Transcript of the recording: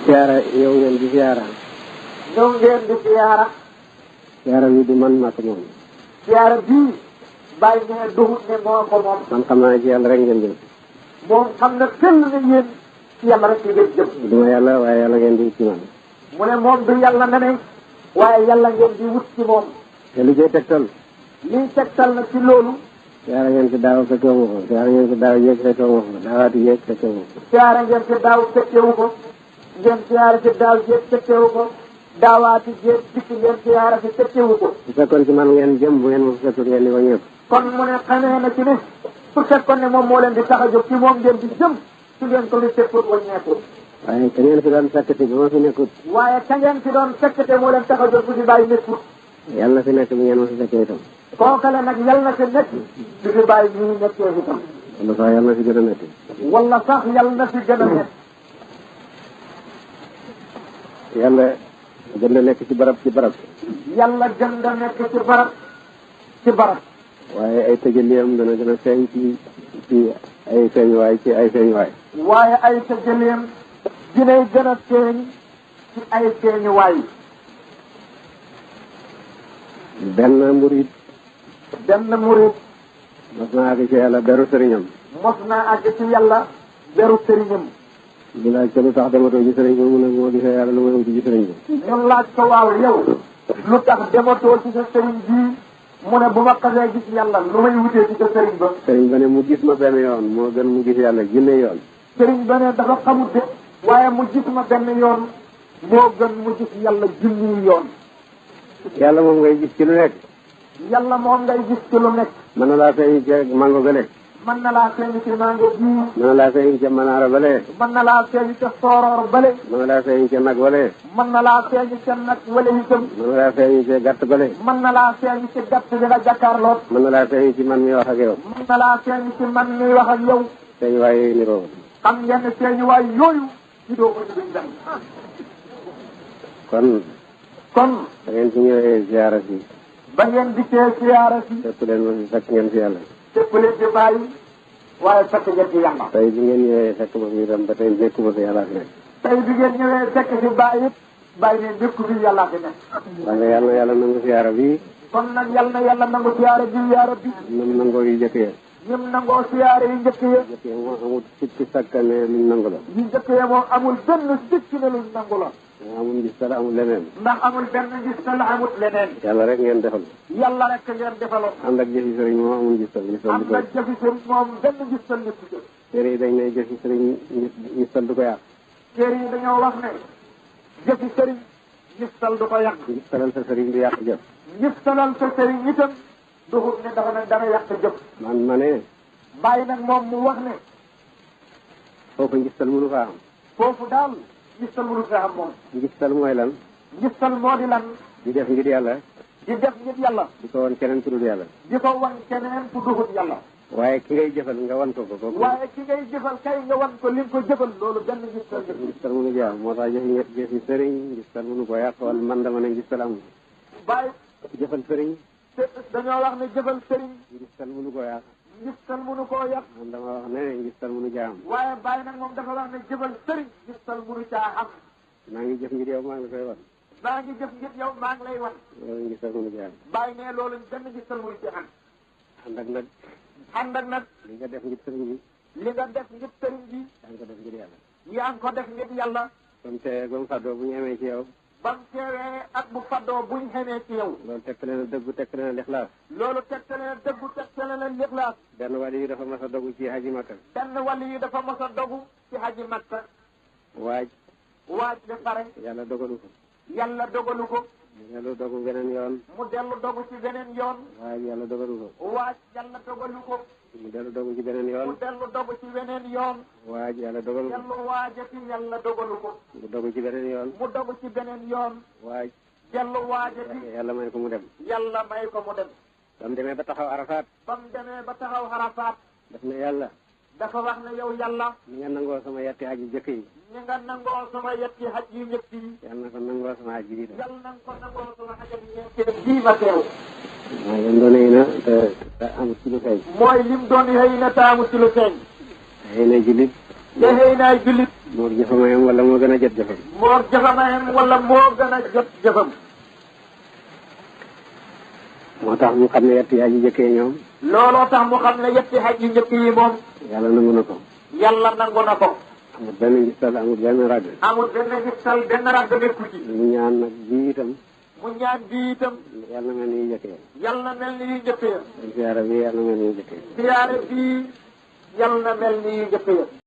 siyaara yow ngeen di siyaara. ñëw ngeen di siyaara. siyaara bi du man maa ko moom. siyaara bii bàyyi ne duhut ne moo ko moom. man xam naa ci yàlla rek ngeen jëm. moom xam na tëll ne yéen ci yàlla rek ci ngeen jëm. du ma yàlla waaye yàlla ngeen di wut ci man. mu ne moom du yàlla na ne waaye yàlla ngeen di wut ci moom. te li koy tegtal. lii tegtal na ci loolu. siyaara ngeen ci daaw fekkewu ko siyaara ngeen ci daaw yéeg fekkewu ko daawaati yéeg fekkewu ko. siyaara ngeen ci daaw fekkewu ko. ngeen siyaara ci daaw jéeg fekkewu ko. daawaati jéeg dikk ngeen siyaara ci fekkewu ko. bu fekkoon ci man ngeen jëm bu ngeen ma fekkut ngeen di wàññeeku. kon mu ne xamee na ci ne su fekkoon ne moom moo leen di tax a jóg ci moom ngeen di jëm su ngeen ko di fekkut wàññeeku. waaye ka ngeen fi doon fekkati ba ma fi nekkut. waaye ka ngeen fi doon fekkate moo leen tax a jóg bu fi bàyyi nekkut. yàlla na fi nekk bi ngeen ma fi fekkee itam. kookale nag yal na fi nekk du fi bàyyi ñii nekkee itam. wala sax yàlla na fi gën a nekk. wala sax yal na fi gën a nekk. yàlla gën a nekk ci barab ci barab. yàlla gën a nekk ci barab ci barab. waaye ay tëjëliyam dana gën a feeñ ci ay feeñuwaay ci ay feeñuwaay. waaye ay tëjëliyam dinay gën a feeñ ci ay feeñuwaay. benn murid. mos naa àgg ci yàlla beru sëriñam. mos naa àgg ci yàlla beru sëriñam. ñu laaj ko lu tax dematoo ci sëriñ bi mu ne moo gisee yàlla lu may wuti ci sëriñ bi. ñu laaj ko waaw yow lu tax dematoo ci sa sëriñ bii mu ne bu ma xasee gis yàlla lu may wutee ci sa sëriñ ba. sëriñ ba ne mu gis ma benn yoon moo gën mu gis yàlla junne yoon. sëriñ ba ne dafa xamut de waaye mu gis ma benn yoon moo gën mu gis yàlla junni yoon. yàlla moom ngay gis ci lu nekk. yàlla moom ngay gis ci lu nekk. mën na laa feeñ ci mango gële. mën na laa feeñ ci mango bii. mën na laa feeñ ca manaara bale. mën na laa feeñ ca sooroor bale. mën na laa feeñ ca nag wale. mën na laa feeñ ca nag wale itam. mën na laa feeñ ca gàtt bale. mën na laa feeñ ci gàtt bi nga jàkkaarloot. mën na laa feeñ ci man mi wax ak yow. mën na laa feeñ ci man mi wax ak yow. feeñ waay yooyu niroo. xam ngeen ne feeñ waay yooyu ci doo ko duñ dem. kon da ngeen ci ñëwee ziyaara si. ba ngeen dikkee siyaara si. fekk leen ma fi fekk ngeen fi yàlla. fekk leen fi bàyyi waaye fekk ngeen fi yàlla. tey bi ngeen ñëwee fekk ma fi itam ba tey nekkuma fi yàlla fi nekk. tey bi ngeen ñëwee fekk fi bàyyi it bàyyi ne nekku fi yàlla fi nekk. wala yàlla nangu siyaara bi. kon nag yàlla nangu siyaara bi yaara bi. ñoom nangoo yu jëkk ya. ñoom nangoo siyaara yu njëkk ya. jëkk ya moo amul sikki sakka ne luñ nangu la. yu njëkk ya moom amul benn sikki ne luñ nangu la. amul ngistal amul leneen. ndax amul benn ngistal amul leneen. yàlla rek ngeen defal. yàlla rek ngeen defaloon. ànd ak jëfi sëriñ moom amul ngistal. ànd ak jëfi sëriñ moom benn ngistal nekk ci. téere yi dañ ne jëfi sëriñ ngistal du ko yàq. téere yi dañoo wax ne jëfi sëriñ ngistal du ko yàq. ngistalal sa sëriñ du yàq jëf. ngistalal sa sëriñ itam duxut ne dafa ne dara yàq jëf. ma ne. bàyyi nag moom mu wax ne. foofu ngistal mënu faa am. foofu daal ngistal mënu faa am moom. ngistal mooy lan. ngistal moo di lan. di def ngir yàlla. di def ngir yàlla. di ko wan keneen ku dul yàlla. di ko wan keneen ku duxut yàlla. waaye ki ngay jëfal nga wan ko ko. waaye ki ngay jëfal kay nga wan ko li nga ko jëfal loolu benn ngistal. ngistal mënu jaam moo tax jëfi sëriñ ngistal mënu ko yàq wala man dama ne ngistal amul. bàyyi. jëfal sëriñ. dañoo wax ne jëfal sëriñ. ngistal mënu ko yàq. ngistal mënu koo yàq. man dama wax ne ngistal mënu jaam. waaye bàyyi nag moom dafa wax ne jëfal sëriñ. ngistal mënu caa am. maa ngi jëf ngir yow maa ngi koy wan. maa ngi jëf ngir yow maa ngi lay wan. loolu ngistal mënu jaam. bàyyi ne loolu benn ngistal mënu ci am. ànd ak nag. li nga def ngir sëriñ bi. li nga def ngir sëriñ bi. yaa ngi ko def ngir yàlla. yaa ngi ko def ngir yàlla. ba mu teewee ba mu fàddoo bu ñu amee ci yow. ba mu teewee ak bu faddoo buñ xamee ci yow. loolu tegtale na dëggu tegtale na lixlaas. loolu tegtale na dëggu tegtale na lixlaas. benn wàll yi dafa mas a dogu ci haji makka. benn wàll yi dafa mas a dogu ci haji makka. waaj ba pare. yàlla dogalu ko. yàlla dogalu ko. mu dellu dogu beneen yoon. mu dellu dogu ci beneen yoon. waaj yàlla dogalu ko. waaj yàlla dogalu ko. mu dellu dogu ci beneen yoon. mu dellu dogu ci beneen yoon. waaj yàlla dogalu ko. dellu waajati yàlla dogalu ko. mu dogu ci beneen yoon. mu dogu ci beneen yoon. waaj. dellu waajati. yàlla may ko mu dem. yàlla may ko mu dem. ba mu demee ba taxaw arafaat. ba mu demee ba taxaw arafaat. daf ne yàlla. dafa wax ne yow yàlla. ni nga nangoo sama yetti haj yu jëkk yi. ni nga nangoo sama yetti haj yu njëkk yi. yàlla na ko nangoo sama haj yi. yàlla na ko nangoo sama haj yi njëkk bii ma teew. mooy lim doon yëy na te amul ci lu feeñ. mooy lim doon yëy na te amul ci lu feeñ. xëy na jullit. te xëy naay jullit. moo jëfamayam wala moo gën a jot jëfam. moo jëfamayam wala moo gën a jot jëfam. moo tax mu xam ne yetti xaj yu njëkk yi ñoom. looloo tax mu xam ne yetti xaj yu njëkk yi moom. yàlla nangu na ko. yàlla nangu na ko. amul benn ngistal amul benn ragg. amul benn ngistal benn ragg nekku ci. mu ñaan nag bii itam. mu ñaan bii itam. yàlla mel ni yu njëkk yi. yàlla mel ni yu njëkk yi. siyaara bi yàlla mel ni yu njëkk yi. siyaare bii yàlla mel ni yu njëkk yi.